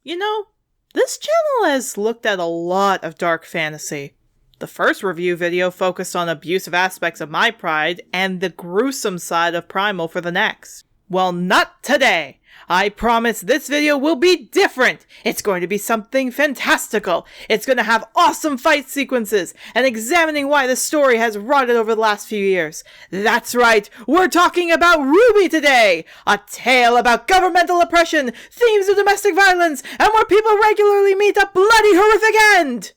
You know, this channel has looked at a lot of dark fantasy. The first review video focused on abusive aspects of my pride, and the gruesome side of Primal for the next. Well, not today! I promise this video will be different! It's going to be something fantastical! It's going to have awesome fight sequences, and examining why the story has rotted over the last few years. That's right, we're talking about RWBY today! A tale about governmental oppression, themes of domestic violence, and where people regularly meet a bloody horrific end!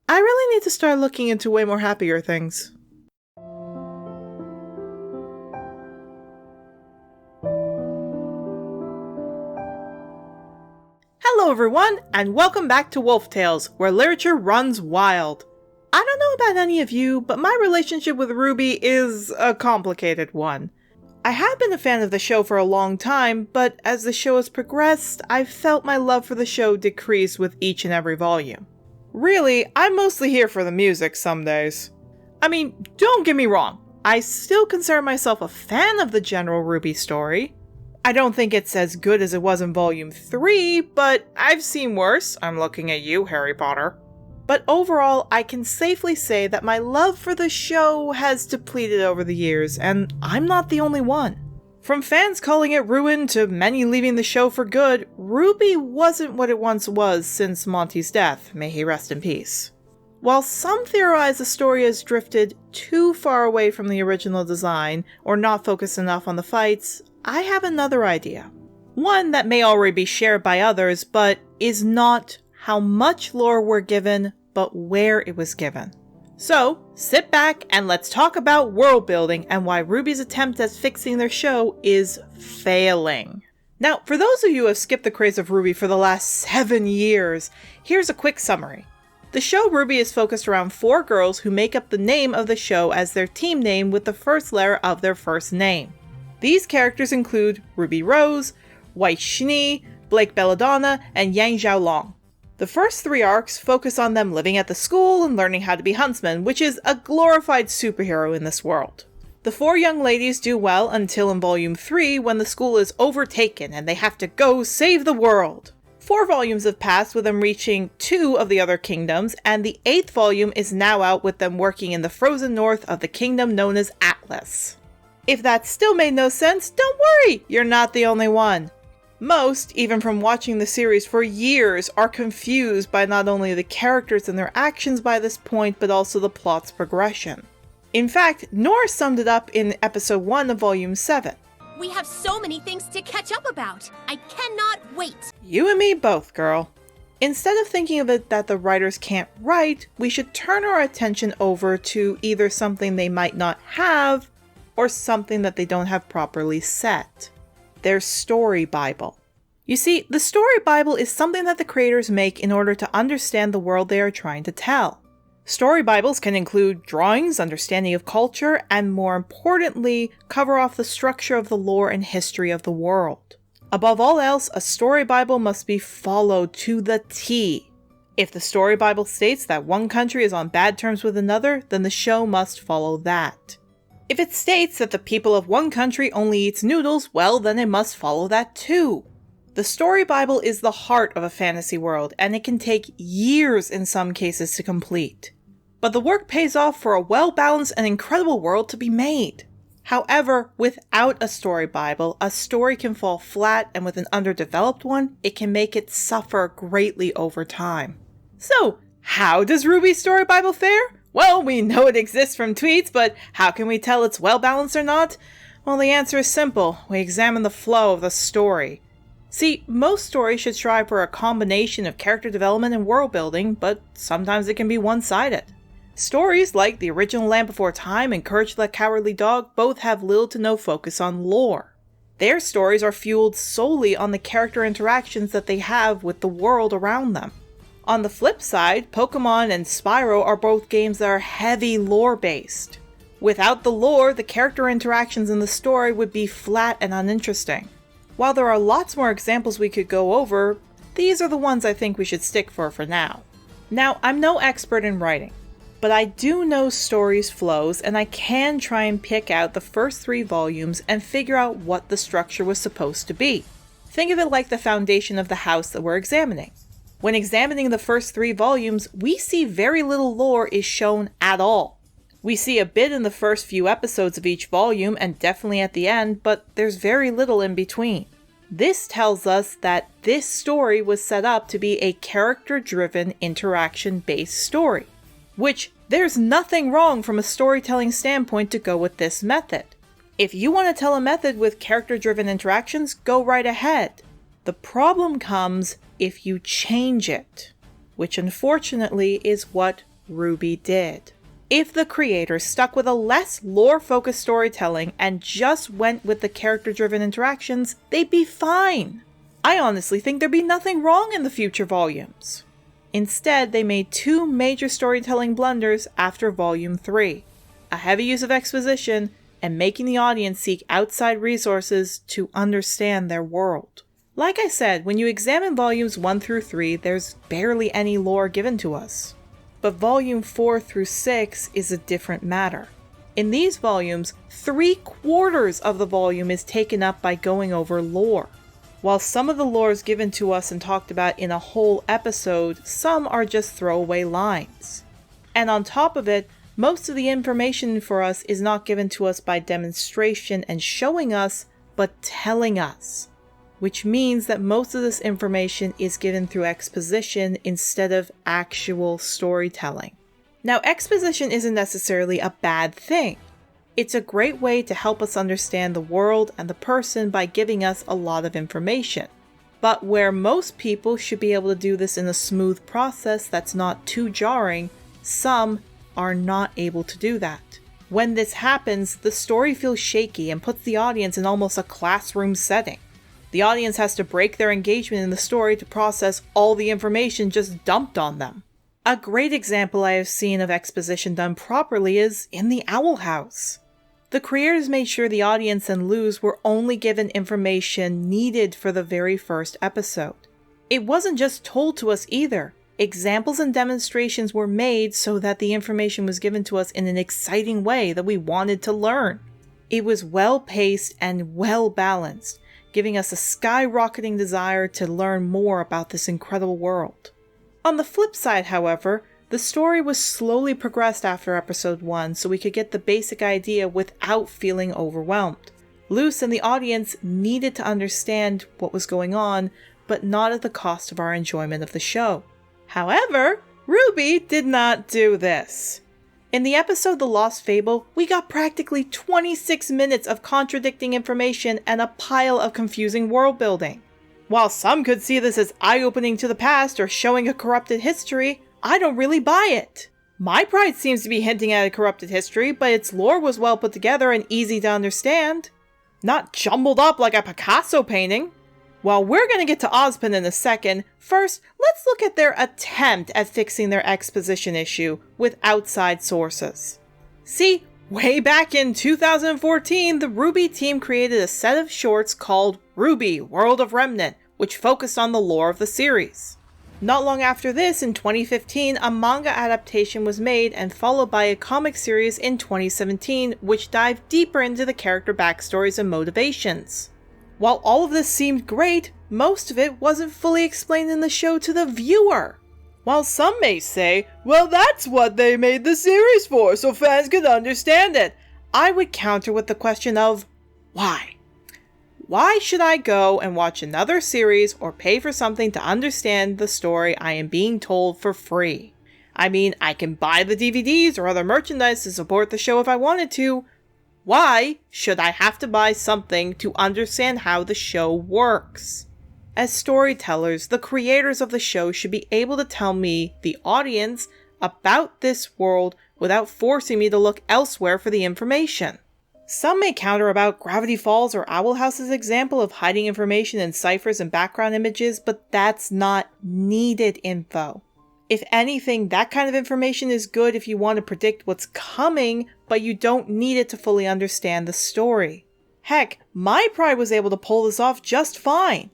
I really need to start looking into way more happier things. Hello everyone, and welcome back to Wolf Tales, where literature runs wild. I don't know about any of you, but my relationship with RWBY is a complicated one. I have been a fan of the show for a long time, but as the show has progressed, I've felt my love for the show decrease with each and every volume. Really, I'm mostly here for the music some days. I mean, don't get me wrong, I still consider myself a fan of the general RWBY story. I don't think it's as good as it was in Volume 3, but I've seen worse. I'm looking at you, Harry Potter. But overall, I can safely say that my love for the show has depleted over the years, and I'm not the only one. From fans calling it ruined to many leaving the show for good, RWBY wasn't what it once was since Monty's death, may he rest in peace. While some theorize the story has drifted too far away from the original design, or not focused enough on the fights, I have another idea. One that may already be shared by others, but is not how much lore we're given, but where it was given. So, sit back and let's talk about world building and why RWBY's attempt at fixing their show is failing. Now, for those of you who have skipped the craze of RWBY for the last 7 years, here's a quick summary. The show RWBY is focused around 4 girls who make up the name of the show as their team name with the first letter of their first name. These characters include Ruby Rose, White Shni, Blake Belladonna, and Yang Xiaolong. The first 3 arcs focus on them living at the school and learning how to be huntsmen, which is a glorified superhero in this world. The 4 young ladies do well until in Volume 3 when the school is overtaken and they have to go save the world. 4 volumes have passed with them reaching 2 of the other kingdoms, and the 8th volume is now out with them working in the frozen north of the kingdom known as Atlas. If that still made no sense, don't worry, you're not the only one. Most, even from watching the series for years, are confused by not only the characters and their actions by this point, but also the plot's progression. In fact, Nora summed it up in episode 1 of volume 7. We have so many things to catch up about. I cannot wait. You and me both, girl. Instead of thinking of it that the writers can't write, we should turn our attention over to either something they might not have, or something that they don't have properly set. Their story Bible. You see, the story Bible is something that the creators make in order to understand the world they are trying to tell. Story Bibles can include drawings, understanding of culture, and more importantly, cover off the structure of the lore and history of the world. Above all else, a story Bible must be followed to the T. If the story Bible states that one country is on bad terms with another, then the show must follow that. If it states that the people of one country only eats noodles, well, then it must follow that too. The story Bible is the heart of a fantasy world, and it can take years in some cases to complete. But the work pays off for a well-balanced and incredible world to be made. However, without a story Bible, a story can fall flat, and with an underdeveloped one, it can make it suffer greatly over time. So, how does RWBY's story Bible fare? Well, we know it exists from tweets, but how can we tell it's well-balanced or not? Well, the answer is simple. We examine the flow of the story. See, most stories should strive for a combination of character development and world building, but sometimes it can be one-sided. Stories like The Original Land Before Time and Courage the Cowardly Dog both have little to no focus on lore. Their stories are fueled solely on the character interactions that they have with the world around them. On the flip side, Pokemon and Spyro are both games that are heavy lore-based. Without the lore, the character interactions in the story would be flat and uninteresting. While there are lots more examples we could go over, these are the ones I think we should stick for now. Now, I'm no expert in writing, but I do know stories' flows, and I can try and pick out the first 3 volumes and figure out what the structure was supposed to be. Think of it like the foundation of the house that we're examining. When examining the first 3 volumes, we see very little lore is shown at all. We see a bit in the first few episodes of each volume and definitely at the end, but there's very little in between. This tells us that this story was set up to be a character-driven, interaction-based story, which there's nothing wrong from a storytelling standpoint to go with this method. If you want to tell a method with character-driven interactions, go right ahead. The problem comes if you change it, which unfortunately is what RWBY did. If the creators stuck with a less lore-focused storytelling and just went with the character-driven interactions, they'd be fine. I honestly think there'd be nothing wrong in the future volumes. Instead, they made 2 major storytelling blunders after Volume 3. A heavy use of exposition and making the audience seek outside resources to understand their world. Like I said, when you examine Volumes 1 through 3, there's barely any lore given to us. But Volume 4 through 6 is a different matter. In these volumes, 3/4 of the volume is taken up by going over lore. While some of the lore is given to us and talked about in a whole episode, some are just throwaway lines. And on top of it, most of the information for us is not given to us by demonstration and showing us, but telling us. Which means that most of this information is given through exposition instead of actual storytelling. Now, exposition isn't necessarily a bad thing. It's a great way to help us understand the world and the person by giving us a lot of information. But where most people should be able to do this in a smooth process that's not too jarring, some are not able to do that. When this happens, the story feels shaky and puts the audience in almost a classroom setting. The audience has to break their engagement in the story to process all the information just dumped on them. A great example I have seen of exposition done properly is in The Owl House. The creators made sure the audience and Luz were only given information needed for the very first episode. It wasn't just told to us either. Examples and demonstrations were made so that the information was given to us in an exciting way that we wanted to learn. It was well paced and well balanced, giving us a skyrocketing desire to learn more about this incredible world. On the flip side, however, the story was slowly progressed after episode 1 so we could get the basic idea without feeling overwhelmed. Luz and the audience needed to understand what was going on, but not at the cost of our enjoyment of the show. However, RWBY did not do this. In the episode The Lost Fable, we got practically 26 minutes of contradicting information and a pile of confusing world building. While some could see this as eye-opening to the past or showing a corrupted history, I don't really buy it. My Pride seems to be hinting at a corrupted history, but its lore was well put together and easy to understand. Not jumbled up like a Picasso painting. While we're going to get to Ozpin in a second, first, let's look at their attempt at fixing their exposition issue with outside sources. See, way back in 2014, the RWBY team created a set of shorts called RWBY World of Remnant, which focused on the lore of the series. Not long after this, in 2015, a manga adaptation was made and followed by a comic series in 2017, which dived deeper into the character backstories and motivations. While all of this seemed great, most of it wasn't fully explained in the show to the viewer. While some may say, well, that's what they made the series for, so fans could understand it, I would counter with the question of, why? Why should I go and watch another series or pay for something to understand the story I am being told for free? I mean, I can buy the DVDs or other merchandise to support the show if I wanted to. Why should I have to buy something to understand how the show works? As storytellers, the creators of the show should be able to tell me, the audience, about this world without forcing me to look elsewhere for the information. Some may counter about Gravity Falls or Owl House's example of hiding information in ciphers and background images, but that's not needed info. If anything, that kind of information is good if you want to predict what's coming, but you don't need it to fully understand the story. Heck, My Pride was able to pull this off just fine.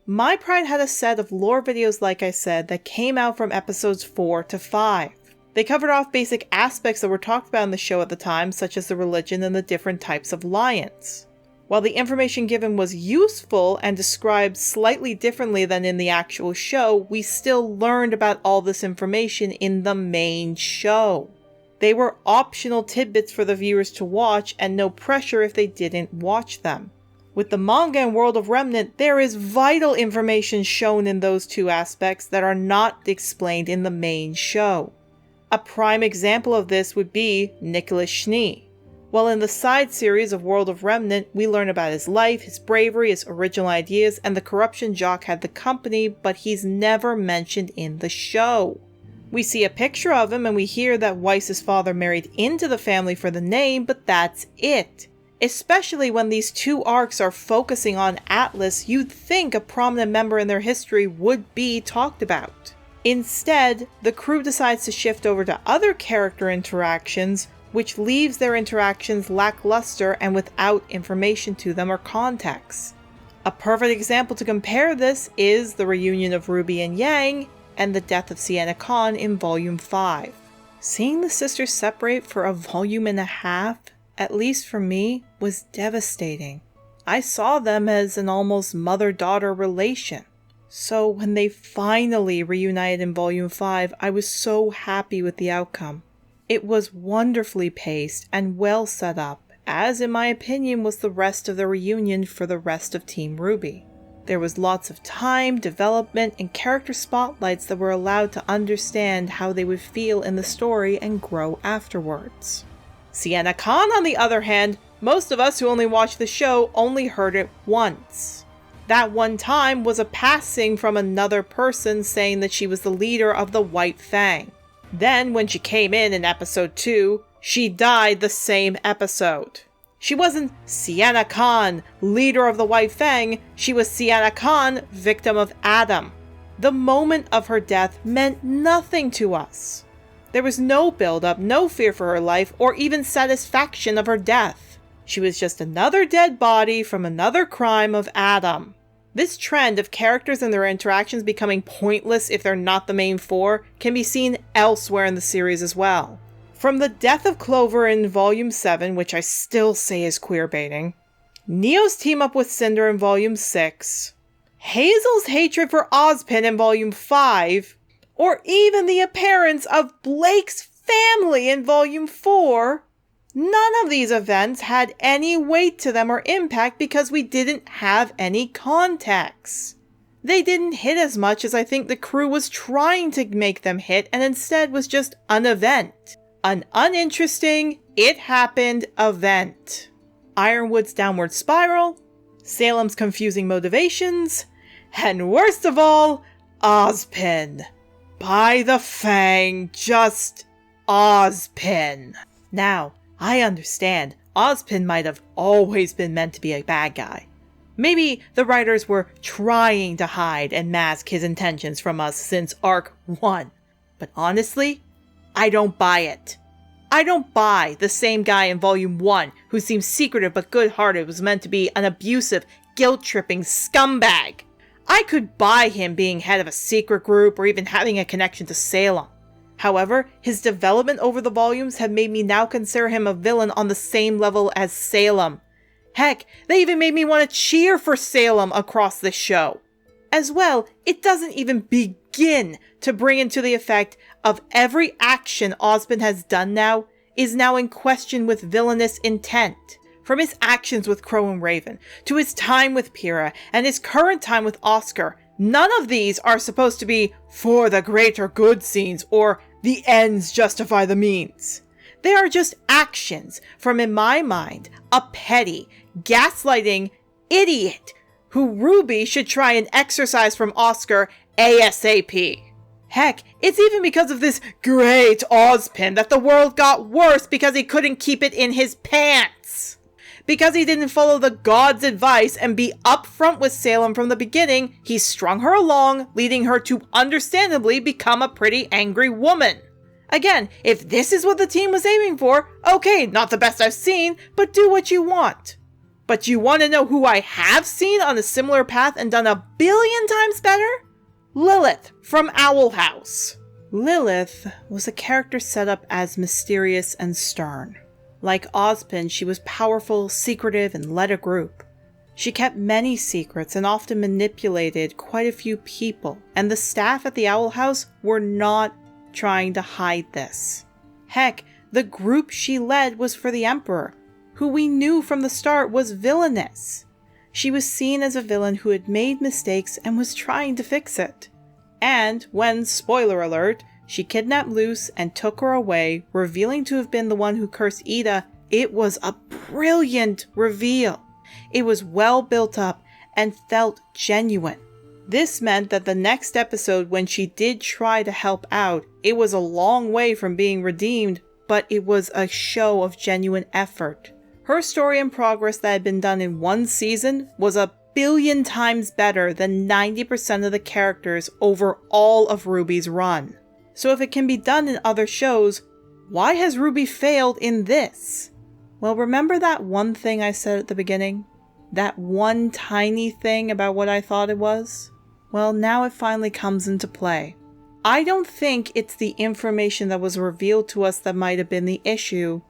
My Pride had a set of lore videos, like I said, that came out from episodes 4 to 5. They covered off basic aspects that were talked about in the show at the time, such as the religion and the different types of lions. While the information given was useful and described slightly differently than in the actual show, we still learned about all this information in the main show. They were optional tidbits for the viewers to watch and no pressure if they didn't watch them. With the manga and World of Remnant, there is vital information shown in those two aspects that are not explained in the main show. A prime example of this would be Nicholas Schnee. While in the side series of World of Remnant, we learn about his life, his bravery, his original ideas, and the corruption Jock had the company, but he's never mentioned in the show. We see a picture of him and we hear that Weiss's father married into the family for the name, but that's it. Especially when these two arcs are focusing on Atlas, you'd think a prominent member in their history would be talked about. Instead, the crew decides to shift over to other character interactions, which leaves their interactions lackluster and without information to them or context. A perfect example to compare this is the reunion of Ruby and Yang and the death of Sienna Khan in Volume 5. Seeing the sisters separate for a volume and a half, at least for me, was devastating. I saw them as an almost mother-daughter relation. So when they finally reunited in Volume 5, I was so happy with the outcome. It was wonderfully paced and well set up, as in my opinion was the rest of the reunion for the rest of Team RWBY. There was lots of time, development, and character spotlights that were allowed to understand how they would feel in the story and grow afterwards. Sienna Khan, on the other hand, most of us who only watched the show only heard it once. That one time was a passing from another person saying that she was the leader of the White Fang. Then, when she came in episode 2, she died the same episode. She wasn't Sienna Khan, leader of the White Fang, she was Sienna Khan, victim of Adam. The moment of her death meant nothing to us. There was no build-up, no fear for her life, or even satisfaction of her death. She was just another dead body from another crime of Adam. This trend of characters and their interactions becoming pointless if they're not the main four can be seen elsewhere in the series as well. From the death of Clover in Volume 7, which I still say is queerbaiting, Neo's team up with Cinder in Volume 6, Hazel's hatred for Ozpin in Volume 5, or even the appearance of Blake's family in Volume 4, none of these events had any weight to them or impact because we didn't have any context. They didn't hit as much as I think the crew was trying to make them hit and instead was just an event. An uninteresting, it happened event. Ironwood's downward spiral, Salem's confusing motivations, and worst of all, Ozpin. By the Fang, just Ozpin. Now, I understand, Ozpin might have always been meant to be a bad guy. Maybe the writers were trying to hide and mask his intentions from us since Arc 1. But honestly, I don't buy it. I don't buy the same guy in Volume 1 who seems secretive but good-hearted was meant to be an abusive, guilt-tripping scumbag. I could buy him being head of a secret group or even having a connection to Salem. However, his development over the volumes have made me now consider him a villain on the same level as Salem. Heck, they even made me want to cheer for Salem across this show. As well, it doesn't even begin to bring into the effect of every action Ozpin has done now is now in question with villainous intent. From his actions with Crow and Raven, to his time with Pyrrha, and his current time with Oscar, none of these are supposed to be for the greater good scenes or the ends justify the means. They are just actions from, in my mind, a petty, gaslighting idiot who RWBY should try and exorcise from Oscar ASAP. Heck, it's even because of this great Ozpin that the world got worse because he couldn't keep it in his pants. Because he didn't follow the god's advice and be upfront with Salem from the beginning, he strung her along, leading her to understandably become a pretty angry woman. Again, if this is what the team was aiming for, okay, not the best I've seen, but do what you want. But you want to know who I have seen on a similar path and done 1,000,000,000 times better? Lilith from Owl House. Lilith was a character set up as mysterious and stern. Like Ozpin, she was powerful, secretive, and led a group. She kept many secrets and often manipulated quite a few people, and the staff at the Owl House were not trying to hide this. Heck, the group she led was for the Emperor, who we knew from the start was villainous. She was seen as a villain who had made mistakes and was trying to fix it. And when, spoiler alert, she kidnapped Luce and took her away, revealing to have been the one who cursed Ida, it was a brilliant reveal. It was well built up and felt genuine. This meant that the next episode, when she did try to help out, it was a long way from being redeemed, but it was a show of genuine effort. Her story and progress that had been done in one season was 1,000,000,000 times better than 90% of the characters over all of RWBY's run. So if it can be done in other shows, why has RWBY failed in this? Well, remember that one thing I said at the beginning? That one tiny thing about what I thought it was? Well, now it finally comes into play. I don't think it's the information that was revealed to us that might have been the issue.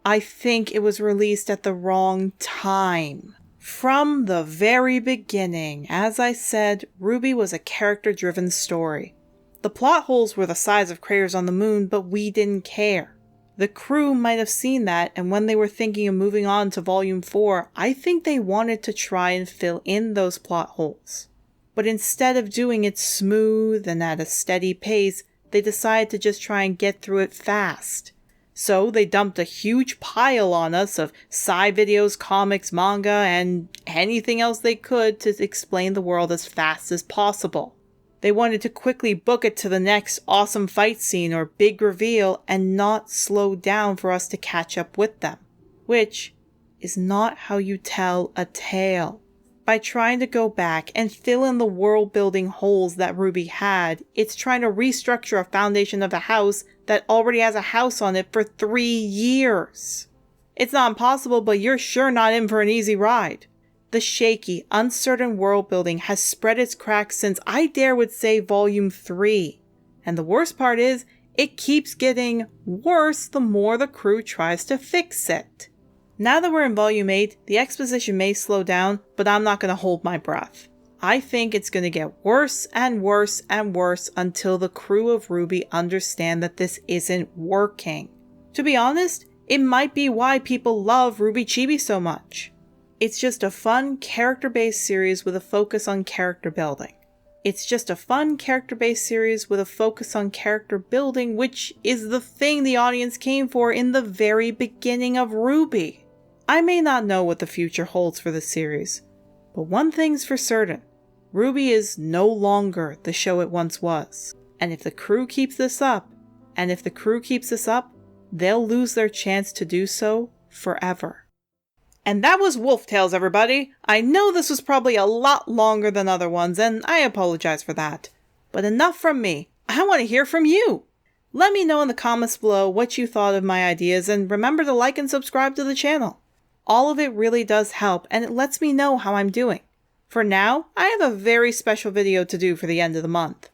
I think it was released at the wrong time. From the very beginning, as I said, RWBY was a character-driven story. The plot holes were the size of craters on the moon, but we didn't care. The crew might have seen that, and when they were thinking of moving on to Volume 4, I think they wanted to try and fill in those plot holes. But instead of doing it smooth and at a steady pace, they decided to just try and get through it fast. So they dumped a huge pile on us of sci videos, comics, manga, and anything else they could to explain the world as fast as possible. They wanted to quickly book it to the next awesome fight scene or big reveal and not slow down for us to catch up with them. Which is not how you tell a tale. By trying to go back and fill in the world-building holes that RWBY had, it's trying to restructure a foundation of a house that already has a house on it for 3 years. It's not impossible, but you're sure not in for an easy ride. The shaky, uncertain world-building has spread its cracks since I would say Volume 3. And the worst part is, it keeps getting worse the more the crew tries to fix it. Now that we're in Volume 8, the exposition may slow down, but I'm not going to hold my breath. I think it's going to get worse and worse and worse until the crew of RWBY understand that this isn't working. To be honest, it might be why people love RWBY Chibi so much. It's just a fun, character-based series with a focus on character building. It's just a fun, character-based series with a focus on character building, which is the thing the audience came for in the very beginning of RWBY. I may not know what the future holds for the series, but one thing's for certain. RWBY is no longer the show it once was. And if the crew keeps this up, they'll lose their chance to do so forever. And that was Wolf Tales, everybody. I know this was probably a lot longer than other ones, and I apologize for that. But enough from me. I want to hear from you. Let me know in the comments below what you thought of my ideas, and remember to like and subscribe to the channel. All of it really does help, and it lets me know how I'm doing. For now, I have a very special video to do for the end of the month.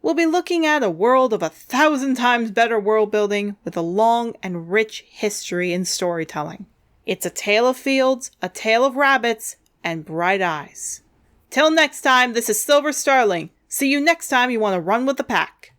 We'll be looking at a world of 1,000 times better world building with a long and rich history in storytelling. It's a tale of fields, a tale of rabbits, and bright eyes. Till next time, this is Silver Starling. See you next time you want to run with the pack.